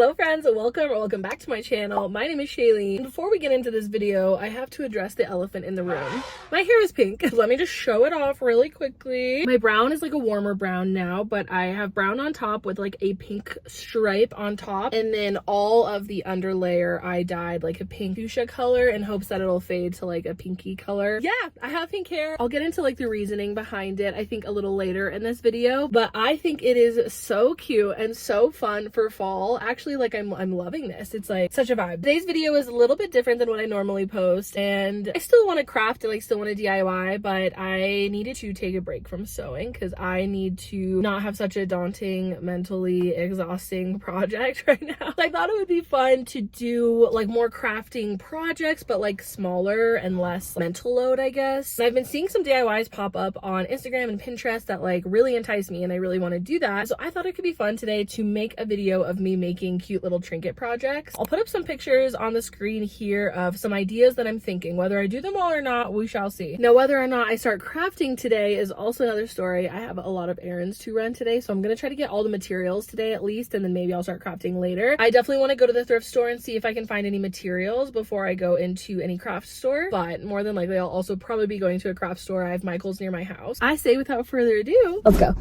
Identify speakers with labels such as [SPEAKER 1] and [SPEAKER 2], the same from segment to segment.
[SPEAKER 1] Hello friends, welcome back to my channel. My name is Shaylene. Before we get into this video, I have to address the elephant in the room. My hair is pink. Let me just show it off really quickly. My brown is like a warmer brown now, but I have brown on top with like a pink stripe on top, and then all of the underlayer I dyed like a pink fuchsia color in hopes that it'll fade to like a pinky color. Yeah, I have pink hair. I'll get into like the reasoning behind it I think a little later in this video, but I think it is so cute and so fun for fall. Actually, like I'm loving this. It's like such a vibe. Today's video is a little bit different than what I normally post, and I still want to craft and like still want to DIY, but I needed to take a break from sewing because I need to not have such a daunting, mentally exhausting project right now. I thought it would be fun to do like more crafting projects, but like smaller and less mental load, I guess. And I've been seeing some DIYs pop up on Instagram and Pinterest that like really entice me, and I really want to do that. So I thought it could be fun today to make a video of me making cute little trinket projects. I'll put up some pictures on the screen here of some ideas that I'm thinking. Whether I do them all or not, we shall see. Now, whether or not I start crafting today is also another story. I have a lot of errands to run today, so I'm gonna try to get all the materials today at least, and then maybe I'll start crafting later. I definitely want to go to the thrift store and see if I can find any materials before I go into any craft store, but more than likely I'll also probably be going to a craft store. I have Michael's near my house. I say without further ado, let's go.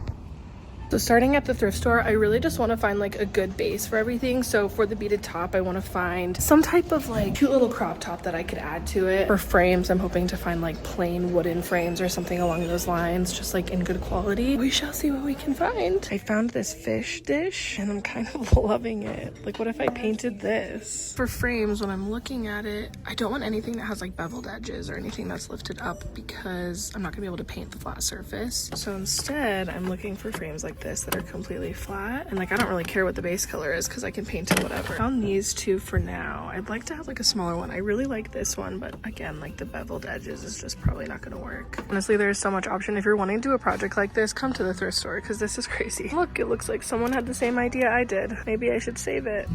[SPEAKER 1] So starting at the thrift store, I really just want to find like a good base for everything. So for the beaded top, I want to find some type of like cute little crop top that I could add to it. For frames, I'm hoping to find like plain wooden frames or something along those lines, just like in good quality. We shall see what we can find. I found this fish dish and I'm kind of loving it. Like, what if I painted this? For frames, when I'm looking at it, I don't want anything that has like beveled edges or anything that's lifted up because I'm not gonna be able to paint the flat surface. So instead, I'm looking for frames like this that are completely flat, and like I don't really care what the base color is because I can paint it whatever. I found these two for now. I'd like to have like a smaller one. I really like this one, but again, like the beveled edges is just probably not gonna work. Honestly, there's so much option. If you're wanting to do a project like this, come to the thrift store because this is crazy. Look, it looks like someone had the same idea I did. Maybe I should save it.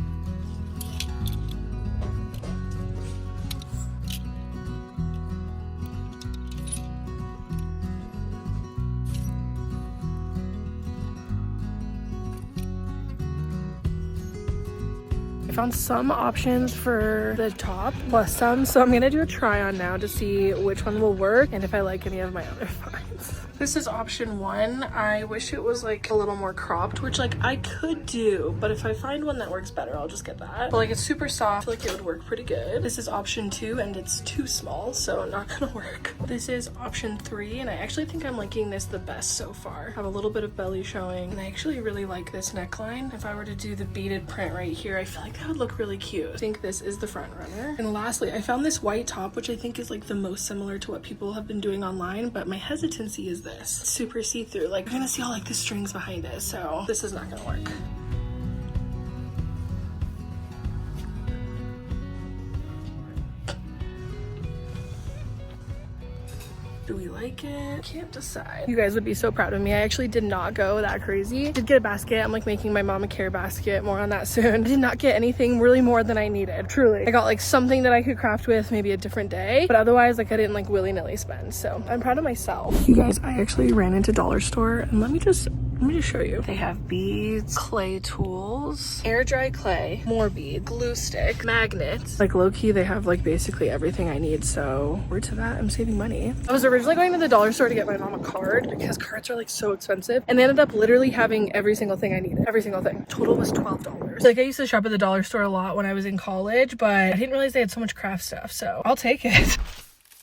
[SPEAKER 1] I found some options for the top plus some, so I'm gonna do a try on now to see which one will work and if I like any of my other finds. This is option one. I wish it was like a little more cropped, which like I could do, but if I find one that works better, I'll just get that. But like it's super soft, I feel like it would work pretty good. This is option two and it's too small, so not gonna work. This is option three, and I actually think I'm liking this the best so far. I have a little bit of belly showing, and I actually really like this neckline. If I were to do the beaded print right here, I feel like that would look really cute. I think this is the front runner. And lastly, I found this white top, which I think is like the most similar to what people have been doing online, but my hesitancy is this. It's super see-through. Like, you're gonna see all like the strings behind it, so this is not gonna work. Do we like it? Can't decide. You guys would be so proud of me. I actually did not go that crazy. Did get a basket. I'm like making my mom a care basket. More on that soon. I did not get anything really more than I needed. Truly. I got like something that I could craft with maybe a different day, but otherwise like I didn't like willy-nilly spend. So I'm proud of myself. You guys, I actually ran into dollar store, and let me just show you. They have beads, clay tools, air dry clay, more beads, glue stick, magnets. Like low-key, they have like basically everything I need. So word to that, I'm saving money. I was originally going to the dollar store to get my mom a card because cards are like so expensive, and they ended up literally having every single thing I needed. Every single thing. Total was $12. Like I used to shop at the dollar store a lot when I was in college, but I didn't realize they had so much craft stuff, so I'll take it.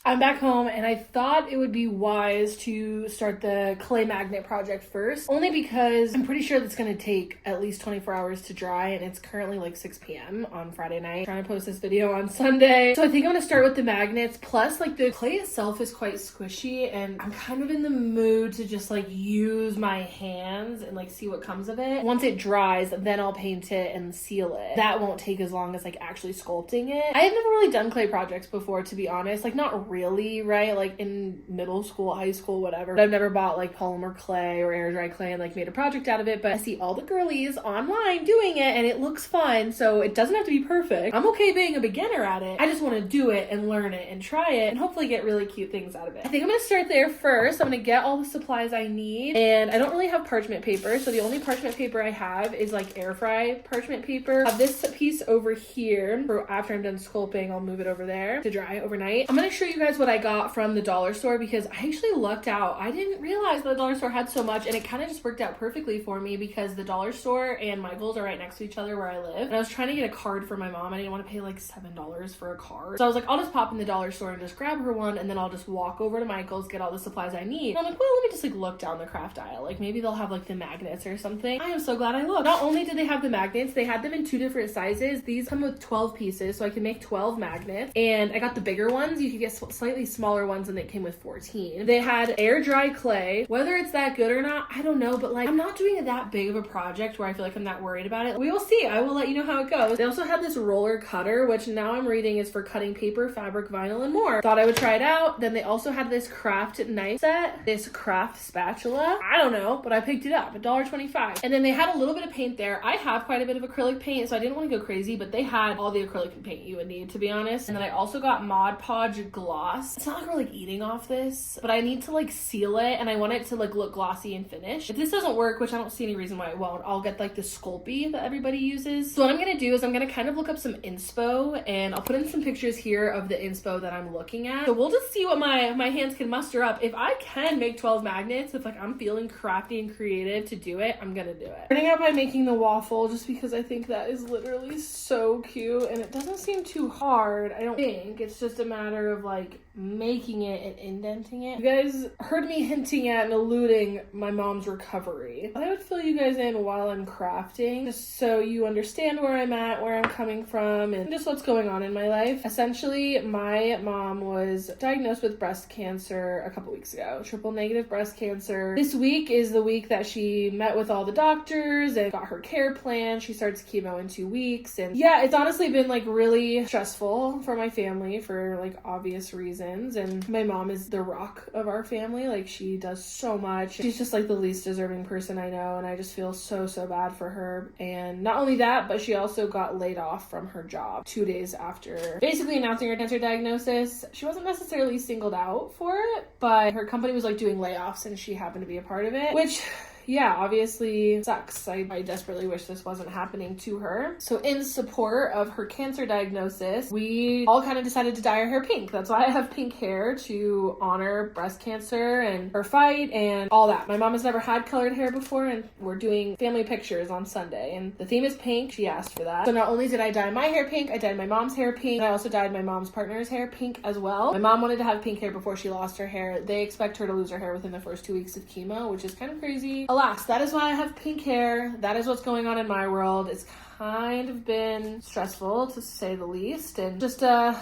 [SPEAKER 1] I'm back home, and I thought it would be wise to start the clay magnet project first, only because I'm pretty sure that's going to take at least 24 hours to dry, and it's currently like 6 p.m. on Friday night. I'm trying to post this video on Sunday, so I think I'm going to start with the magnets. Plus, like the clay itself is quite squishy, and I'm kind of in the mood to just like use my hands and like see what comes of it. Once it dries, then I'll paint it and seal it. That won't take as long as like actually sculpting it. I have never really done clay projects before, to be honest. Like not really, right? Like in middle school, high school, whatever. But I've never bought like polymer clay or air dry clay and like made a project out of it. But I see all the girlies online doing it and it looks fun. So it doesn't have to be perfect. I'm okay being a beginner at it. I just want to do it and learn it and try it and hopefully get really cute things out of it. I think I'm gonna start there first. I'm gonna get all the supplies I need, and I don't really have parchment paper, so the only parchment paper I have is like air fry parchment paper. I have this piece over here for after I'm done sculpting. I'll move it over there to dry overnight. I'm gonna show you guys what I got from the dollar store because I actually lucked out. I didn't realize the dollar store had so much, and it kind of just worked out perfectly for me because the dollar store and Michael's are right next to each other where I live, and I was trying to get a card for my mom. I didn't want to pay like $7 for a card, so I was like, I'll just pop in the dollar store and just grab her one, and then I'll just walk over to Michael's, get all the supplies I need. And I'm like, well, let me just like look down the craft aisle, like maybe they'll have like the magnets or something. I am so glad I looked. Not only did they have the magnets, they had them in 2 different sizes. These come with 12 pieces, so I can make 12 magnets, and I got the bigger ones. You could get slightly smaller ones, and they came with 14. They had air dry clay. Whether it's that good or not, I don't know, but like I'm not doing that big of a project where I feel like I'm that worried about it. We will see. I will let you know how it goes. They also had this roller cutter, which now I'm reading is for cutting paper, fabric, vinyl, and more. Thought I would try it out. Then they also had this craft knife set, this craft spatula. I don't know, but I picked it up, $1.25. And then they had a little bit of paint there. I have quite a bit of acrylic paint, so I didn't want to go crazy, but they had all the acrylic paint you would need, to be honest. And then I also got Mod Podge gloss. It's not like we're like eating off this, but I need to like seal it, and I want it to like look glossy and finished. If this doesn't work, which I don't see any reason why it won't, I'll get like the Sculpey that everybody uses. So what I'm gonna do is I'm gonna kind of look up some inspo, and I'll put in some pictures here of the inspo that I'm looking at. So we'll just see what my hands can muster up. If I can make 12 magnets, if like I'm feeling crafty and creative to do it, I'm gonna do it. Starting out by making the waffle, just because I think that is literally so cute, and it doesn't seem too hard. I don't think it's just a matter of like making it and indenting it. You guys heard me hinting at and alluding my mom's recovery. I would fill you guys in while I'm crafting, just so you understand where I'm at, where I'm coming from, and just what's going on in my life. Essentially, my mom was diagnosed with breast cancer a couple weeks ago, triple negative breast cancer. This week is the week that she met with all the doctors and got her care plan. She starts chemo in 2 weeks, and yeah, it's honestly been like really stressful for my family for like obvious reasons. And my mom is the rock of our family. Like she does so much. She's just like the least deserving person I know, and I just feel so bad for her. And not only that, but she also got laid off from her job 2 days after basically announcing her cancer diagnosis. She wasn't necessarily singled out for it, but her company was like doing layoffs and she happened to be a part of it, which yeah, obviously sucks. I desperately wish this wasn't happening to her. So in support of her cancer diagnosis, we all kind of decided to dye our hair pink. That's why I have pink hair, to honor breast cancer and her fight and all that. My mom has never had colored hair before, and we're doing family pictures on Sunday, and the theme is pink. She asked for that. So not only did I dye my hair pink, I dyed my mom's hair pink, and I also dyed my mom's partner's hair pink as well. My mom wanted to have pink hair before she lost her hair. They expect her to lose her hair within the first 2 weeks of chemo, which is kind of crazy. Alas, that is why I have pink hair. That is what's going on in my world. It's kind of been stressful, to say the least, and just a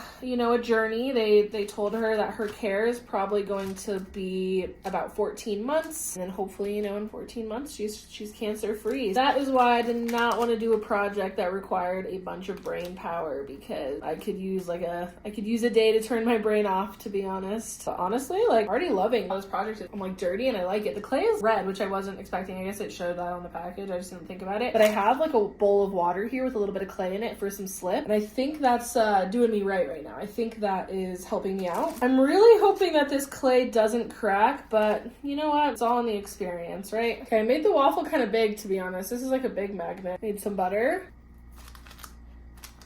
[SPEAKER 1] journey. They told her that her care is probably going to be about 14 months, and then hopefully, in 14 months she's cancer free. That is why I did not want to do a project that required a bunch of brain power, because I could use a day to turn my brain off, to be honest. But honestly, like, already loving this project. I'm like dirty and I like it. The clay is red, which I wasn't expecting. I guess it showed that on the package. I just didn't think about it. But I have like a bowl of water here with a little bit of clay in it for some slip, and I think that's doing me right now. I think that is helping me out. I'm really hoping that this clay doesn't crack, but you know what? It's all in the experience, right? Okay, I made the waffle kind of big, to be honest. This is like a big magnet. Made some butter.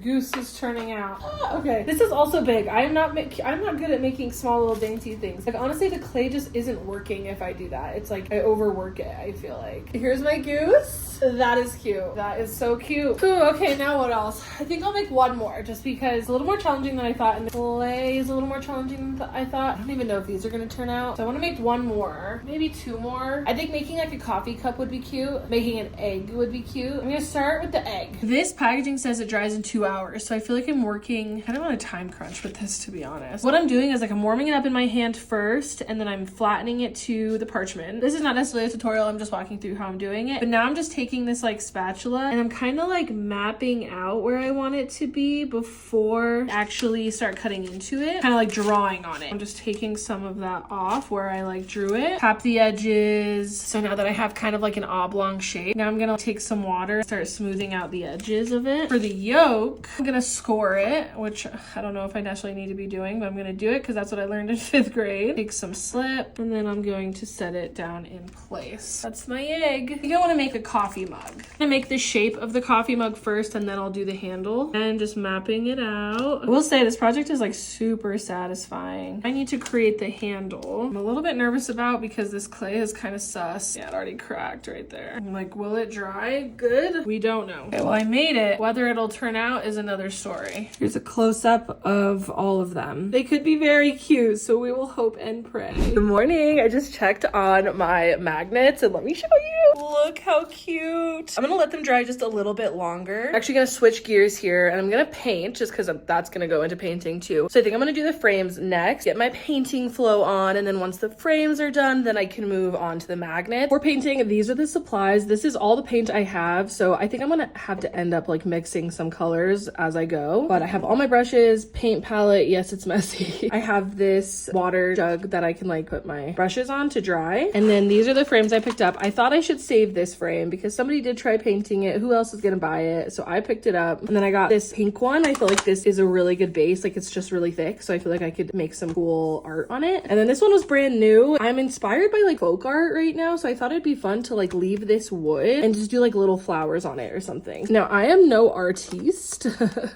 [SPEAKER 1] Goose is turning out. Okay, this is also big. I'm not good at making small little dainty things. Like, honestly, the clay just isn't working if I do that. It's like I overwork it, I feel like. Here's my goose. That is cute. That is so cute. Ooh, okay, now what else? I think I'll make one more, just because it's a little more challenging than I thought, and the clay is a little more challenging than I thought. I don't even know if these are gonna turn out, so I want to make one more, maybe two more. I think making like a coffee cup would be cute. Making an egg would be cute. I'm gonna start with the egg. This packaging says it dries in 2 2 hours. So I feel like I'm working kind of on a time crunch with this, to be honest. What I'm doing is like I'm warming it up in my hand first, and then I'm flattening it to the parchment. This is not necessarily a tutorial, I'm just walking through how I'm doing it. But now I'm just taking this like spatula and I'm kind of like mapping out where I want it to be before I actually start cutting into it. Kind of like drawing on it. I'm just taking some of that off where I like drew it. Tap the edges. So now that I have kind of like an oblong shape, now I'm gonna take some water, start smoothing out the edges of it. For the yoke, I'm gonna score it, which I don't know if I necessarily need to be doing, but I'm gonna do it because that's what I learned in 5th grade. Take some slip, and then I'm going to set it down in place. That's my egg. I think I wanna make a coffee mug. I'm gonna make the shape of the coffee mug first, and then I'll do the handle. And just mapping it out. I will say this project is like super satisfying. I need to create the handle. I'm a little bit nervous about because this clay is kind of sus. Yeah, it already cracked right there. I'm like, will it dry good? We don't know. Okay, well, I made it. Whether it'll turn out is another story. Here's a close-up of all of them. They could be very cute, so we will hope and pray. Good morning. I just checked on my magnets, and let me show you. Look how cute. I'm gonna let them dry just a little bit longer. I'm actually gonna switch gears here, and I'm gonna paint just because that's gonna go into painting too. So I think I'm gonna do the frames next, get my painting flow on, and then once the frames are done, then I can move on to the magnet. For painting, these are the supplies. This is all the paint I have, so I think I'm gonna have to end up like mixing some colors as I go. But I have all my brushes, paint palette. Yes, it's messy. I have this water jug that I can like put my brushes on to dry. And then these are the frames I picked up. I thought I should save this frame because somebody did try painting it. Who else is gonna buy it? So I picked it up. And then I got this pink one. I feel like this is a really good base. Like it's just really thick. So I feel like I could make some cool art on it. And then this one was brand new. I'm inspired by like folk art right now. So I thought it'd be fun to like leave this wood and just do like little flowers on it or something. Now I am no artiste.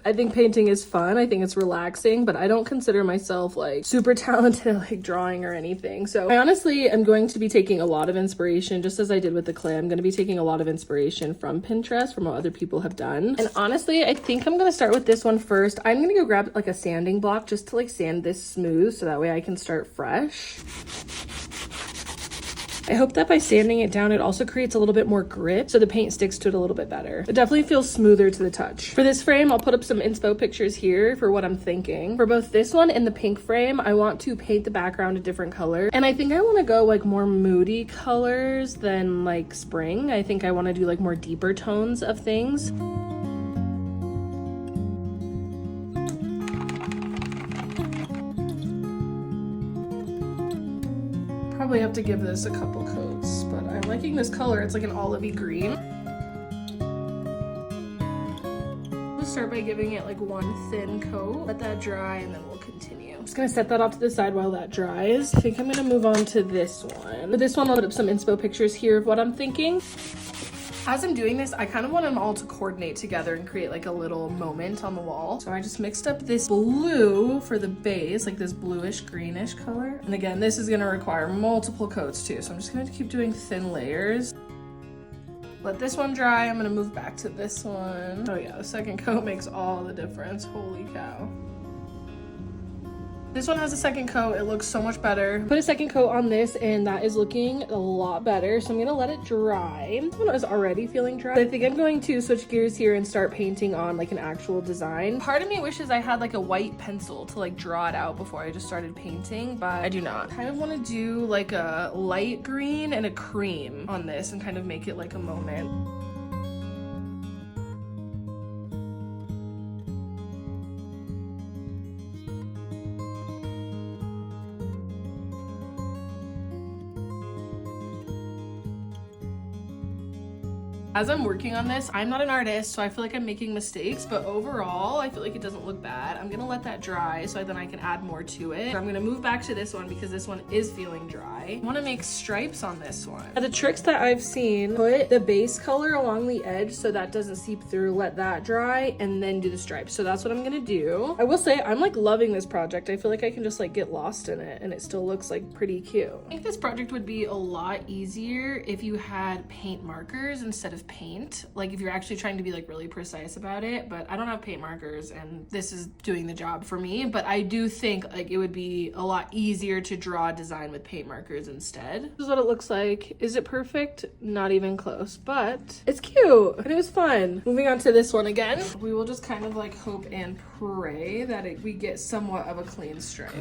[SPEAKER 1] I think painting is fun. I think it's relaxing, but I don't consider myself like super talented at like drawing or anything. So I honestly am going to be taking a lot of inspiration, just as I did with the clay. I'm going to be taking a lot of inspiration from Pinterest, from what other people have done. And honestly, I think I'm going to start with this one first. I'm going to go grab like a sanding block just to like sand this smooth so that way I can start fresh. I hope that by sanding it down, it also creates a little bit more grip so the paint sticks to it a little bit better. It definitely feels smoother to the touch. For this frame, I'll put up some inspo pictures here for what I'm thinking. For both this one and the pink frame, I want to paint the background a different color. And I think I want to go like more moody colors than like spring. I think I want to do like more deeper tones of things. Probably have to give this a couple coats, but I'm liking this color. It's like an olivey green. We'll start by giving it like one thin coat, let that dry, and then we'll continue. I'm just gonna set that off to the side while that dries. I think I'm gonna move on to this one. For this one, I'll put up some inspo pictures here of what I'm thinking. As I'm doing this, I kind of want them all to coordinate together and create like a little moment on the wall. So I just mixed up this blue for the base, like this bluish greenish color. And again, this is gonna require multiple coats too. So I'm just gonna keep doing thin layers. Let this one dry. I'm gonna move back to this one. Oh yeah, the second coat makes all the difference. Holy cow. This one has a second coat. It looks so much better. Put a second coat on this and that is looking a lot better. So I'm gonna let it dry. This one is already feeling dry. I think I'm going to switch gears here and start painting on like an actual design. Part of me wishes I had like a white pencil to like draw it out before I just started painting, but I do not. I kind of want to do like a light green and a cream on this and kind of make it like a moment. As I'm working on this, I'm not an artist, so I feel like I'm making mistakes, but overall, I feel like it doesn't look bad. I'm gonna let that dry so then I can add more to it. I'm gonna move back to this one because this one is feeling dry. I wanna make stripes on this one. Now, the tricks that I've seen, put the base color along the edge so that doesn't seep through, let that dry, and then do the stripes. So that's what I'm gonna do. I will say, I'm like loving this project. I feel like I can just like get lost in it and it still looks like pretty cute. I think this project would be a lot easier if you had paint markers instead of paint, like if you're actually trying to be like really precise about it. But I don't have paint markers and this is doing the job for me. But I do think like it would be a lot easier to draw a design with paint markers instead. This is what it looks like. Is it perfect? Not even close, but it's cute and it was fun. Moving on to this one again. We will just kind of like hope and pray that we get somewhat of a clean stripe.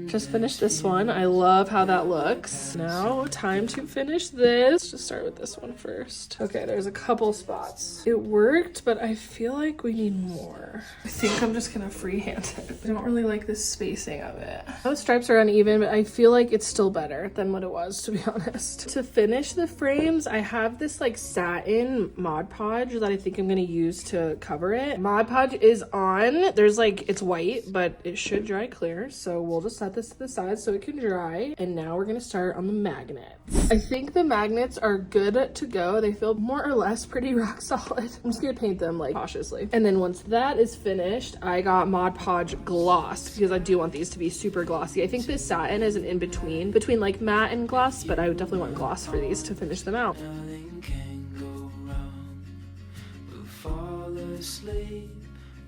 [SPEAKER 1] Just finished this one. I love how that looks. Now time to finish this. Let's just start with this one first. Okay, there's a couple spots. It worked, but I feel like we need more. I think I'm just gonna freehand it. I don't really like the spacing of it. Those stripes are uneven, but I feel like it's still better than what it was, to be honest. To finish the frames, I have this like satin Mod Podge that I think I'm gonna use to cover it. Mod Podge is on. There's like, it's white, but it should dry clear. So we'll just set this to the side so it can dry. And now we're gonna start on the magnets. I think the magnets are good to go. They feel more or less pretty rock solid. I'm just gonna paint them like cautiously. And then once that is finished, I got Mod Podge gloss because I do want these to be super glossy. I think this satin is an in-between between like matte and gloss, but I would definitely want gloss for these to finish them out.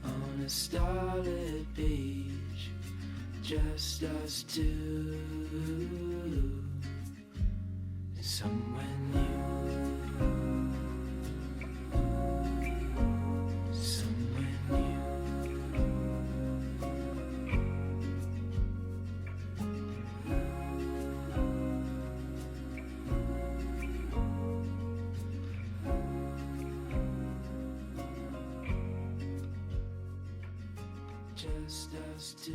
[SPEAKER 1] On a starlit beach, just us two, somewhere new, somewhere new. Just us two.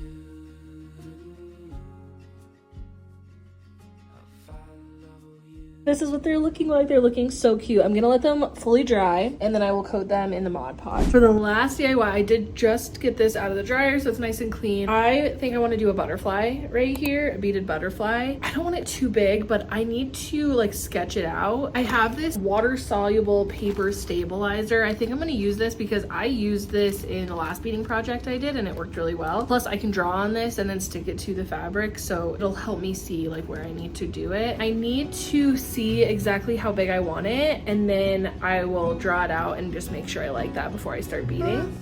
[SPEAKER 1] This is what they're looking like. They're looking so cute. I'm gonna let them fully dry and then I will coat them in the Mod Podge. For the last DIY, I did just get this out of the dryer so it's nice and clean. I think I want to do a butterfly right here, a beaded butterfly. I don't want it too big, but I need to like sketch it out. I have this water soluble paper stabilizer. I think I'm gonna use this because I used this in the last beading project I did and it worked really well. Plus I can draw on this and then stick it to the fabric, so it'll help me see like where I need to do it. I need to see exactly how big I want it and then I will draw it out and just make sure I like that before I start beading.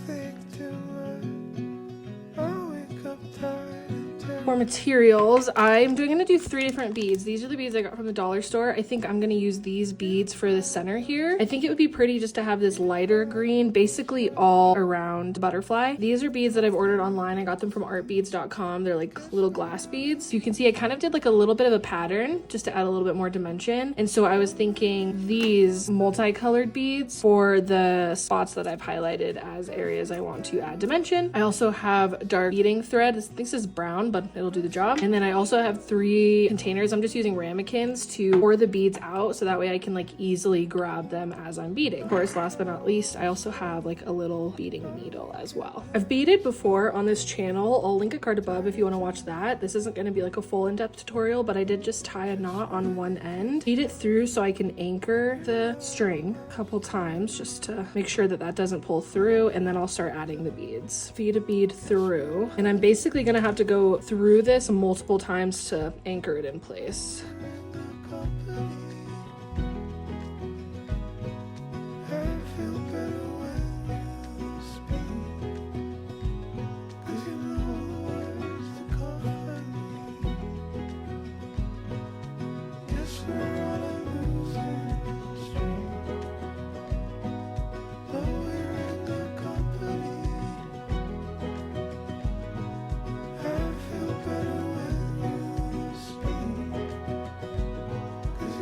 [SPEAKER 1] For materials, I'm gonna do 3 different beads. These are the beads I got from the dollar store. I think I'm gonna use these beads for the center here. I think it would be pretty just to have this lighter green basically all around the butterfly. These are beads that I've ordered online. I got them from artbeads.com. They're like little glass beads. You can see I kind of did like a little bit of a pattern just to add a little bit more dimension. And so I was thinking these multicolored beads for the spots that I've highlighted as areas I want to add dimension. I also have dark beading thread. This is brown, but it'll do the job. And then I also have 3 containers. I'm just using ramekins to pour the beads out so that way I can like easily grab them as I'm beading. Of course, last but not least, I also have like a little beading needle as well. I've beaded before on this channel. I'll link a card above if you want to watch that. This isn't going to be like a full in-depth tutorial, but I did just tie a knot on one end, bead it through so I can anchor the string a couple times just to make sure that that doesn't pull through, and then I'll start adding the beads. Feed a bead through, and I'm basically going to have to go through this multiple times to anchor it in place.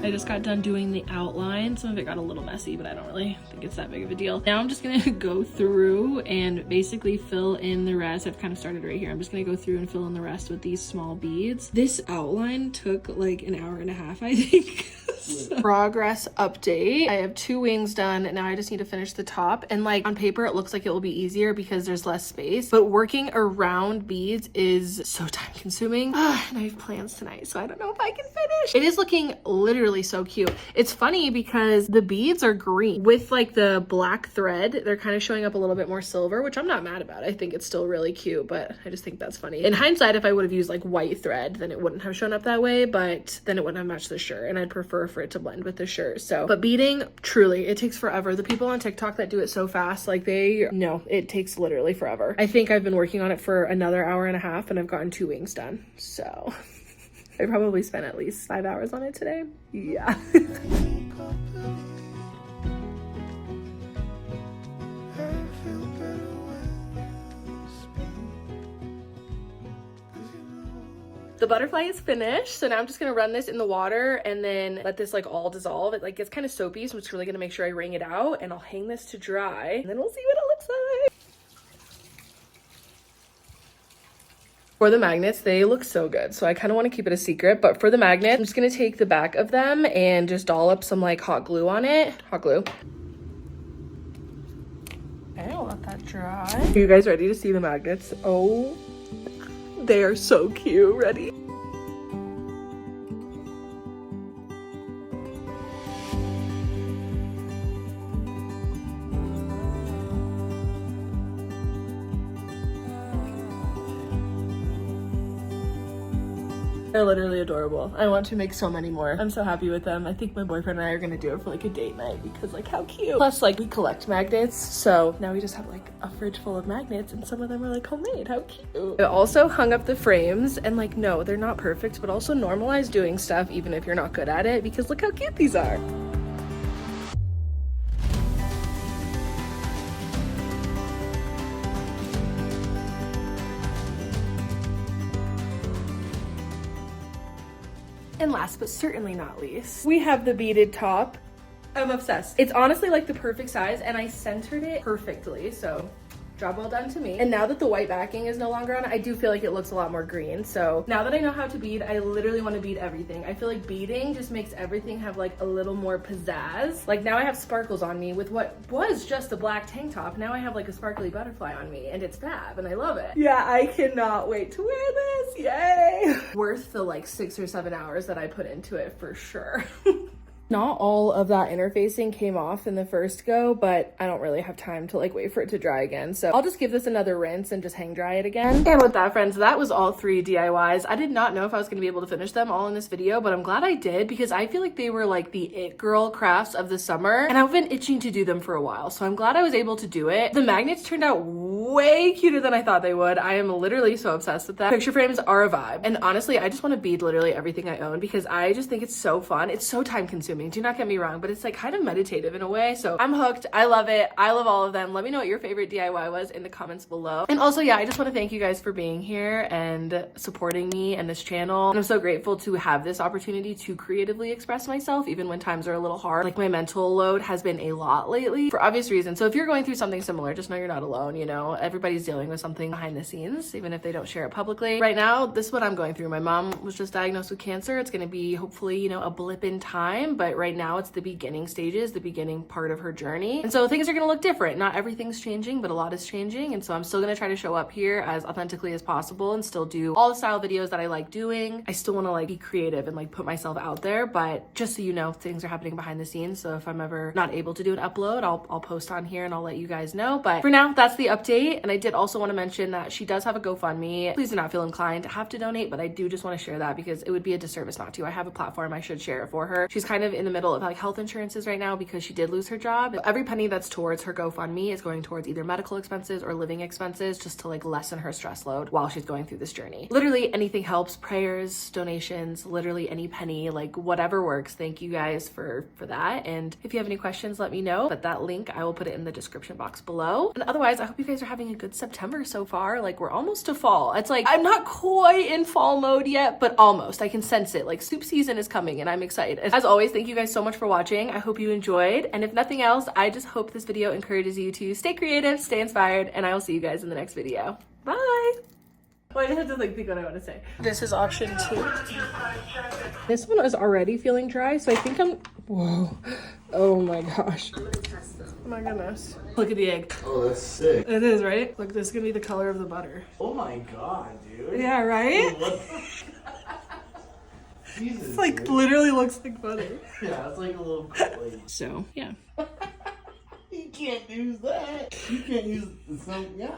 [SPEAKER 1] I just got done doing the outline. Some of it got a little messy, but I don't really think it's that big of a deal. Now I'm just gonna go through and basically fill in the rest. I've kind of started right here. I'm just gonna go through and fill in the rest with these small beads. This outline took like an hour and a half, I think. Progress update. I have 2 wings done and now I just need to finish the top, and like on paper it looks like it will be easier because there's less space, but working around beads is so time consuming. And I have plans tonight, so I don't know if I can finish. It is looking literally so cute. It's funny because the beads are green with like the black thread. They're kind of showing up a little bit more silver, which I'm not mad about. I think it's still really cute, but I just think that's funny. In hindsight, if I would have used like white thread, then it wouldn't have shown up that way, but then it wouldn't have matched the shirt, and I'd prefer for it to blend with the shirt. So, but beading, truly, it takes forever. The people on TikTok that do it so fast, like no, it takes literally forever. I think I've been working on it for another hour and a half and I've gotten 2 wings done. So I probably spent at least 5 hours on it today. Yeah. The butterfly is finished, so now I'm just gonna run this in the water and then let this like all dissolve. It like gets kind of soapy, so I'm just really gonna make sure I wring it out, and I'll hang this to dry and then we'll see what it looks like. For the magnets, they look so good, so I kind of want to keep it a secret, but for the magnets, I'm just gonna take the back of them and just dollop some like hot glue on it. Hot glue. Okay, I'll let that dry. Are you guys ready to see the magnets? Oh, they are so cute. Ready? They're literally adorable. I want to make so many more. I'm so happy with them. I think my boyfriend and I are gonna do it for like a date night because like how cute. Plus like we collect magnets, so now we just have like a fridge full of magnets and some of them are like homemade. How cute. I also hung up the frames and like no, they're not perfect, but also normalize doing stuff even if you're not good at it because look how cute these are. And last but certainly not least, we have the beaded top. I'm obsessed. It's honestly like the perfect size and I centered it perfectly, so job well done to me. And now that the white backing is no longer on, I do feel like it looks a lot more green. So now that I know how to bead, I literally want to bead everything. I feel like beading just makes everything have like a little more pizzazz. Like now I have sparkles on me with what was just a black tank top. Now I have like a sparkly butterfly on me and it's fab and I love it. Yeah, I cannot wait to wear this. Yay. Worth the like 6 or 7 hours that I put into it for sure. Not all of that interfacing came off in the first go, but I don't really have time to like wait for it to dry again. So I'll just give this another rinse and just hang dry it again. And with that, friends, that was all 3 DIYs. I did not know if I was gonna be able to finish them all in this video, but I'm glad I did because I feel like they were like the it girl crafts of the summer and I've been itching to do them for a while. So I'm glad I was able to do it. The magnets turned out way cuter than I thought they would. I am literally so obsessed with them. Picture frames are a vibe. And honestly, I just want to bead literally everything I own because I just think it's so fun. It's so time consuming. Do not get me wrong, but it's like kind of meditative in a way. So I'm hooked. I love it. I love all of them. Let me know what your favorite DIY was in the comments below. And also, yeah, I just want to thank you guys for being here and supporting me and this channel. And I'm so grateful to have this opportunity to creatively express myself, even when times are a little hard. Like my mental load has been a lot lately for obvious reasons. So if you're going through something similar, just know you're not alone. You know, everybody's dealing with something behind the scenes, even if they don't share it publicly. Right now, this is what I'm going through. My mom was just diagnosed with cancer. It's going to be hopefully, you know, a blip in time, but right now it's the beginning stages, the beginning part of her journey. And so things are going to look different. Not everything's changing, but a lot is changing. And so I'm still going to try to show up here as authentically as possible and still do all the style videos that I like doing. I still want to like be creative and like put myself out there, but just so you know, things are happening behind the scenes. So if I'm ever not able to do an upload, I'll post on here and I'll let you guys know. But for now, that's the update. And I did also want to mention that she does have a GoFundMe. Please do not feel inclined to have to donate, but I do just want to share that because it would be a disservice not to. I have a platform. I should share it for her. She's kind of in the middle of like health insurances right now because she did lose her job. Every penny that's towards her GoFundMe is going towards either medical expenses or living expenses just to like lessen her stress load while she's going through this journey. Literally anything helps. Prayers, donations, literally any penny, like whatever works. Thank you guys for that. And if you have any questions, let me know. But that link, I will put it in the description box below. And otherwise, I hope you guys are having a good September so far. Like we're almost to fall. It's like, I'm not quite in fall mode yet, but almost. I can sense it. Like soup season is coming and I'm excited. As always, thank you guys so much for watching. I hope you enjoyed. And if nothing else, I just hope this video encourages you to stay creative, stay inspired, and I will see you guys in the next video. Bye. Well, I just have to like think what I want to say. This is option 2. This one is already feeling dry, so I think I'm, whoa. Oh my gosh.
[SPEAKER 2] I'm gonna test them.
[SPEAKER 1] Oh my goodness. Look at the egg.
[SPEAKER 3] Oh, that's sick.
[SPEAKER 1] It is, right? Look, this is gonna be the color of the butter.
[SPEAKER 3] Oh my god, dude.
[SPEAKER 1] Yeah, right?
[SPEAKER 3] What? Jesus,
[SPEAKER 1] It's like
[SPEAKER 3] dude.
[SPEAKER 1] literally looks like butter.
[SPEAKER 3] Yeah, it's like a little like,
[SPEAKER 1] So, yeah.
[SPEAKER 3] you can't use that. You can't use some, yeah.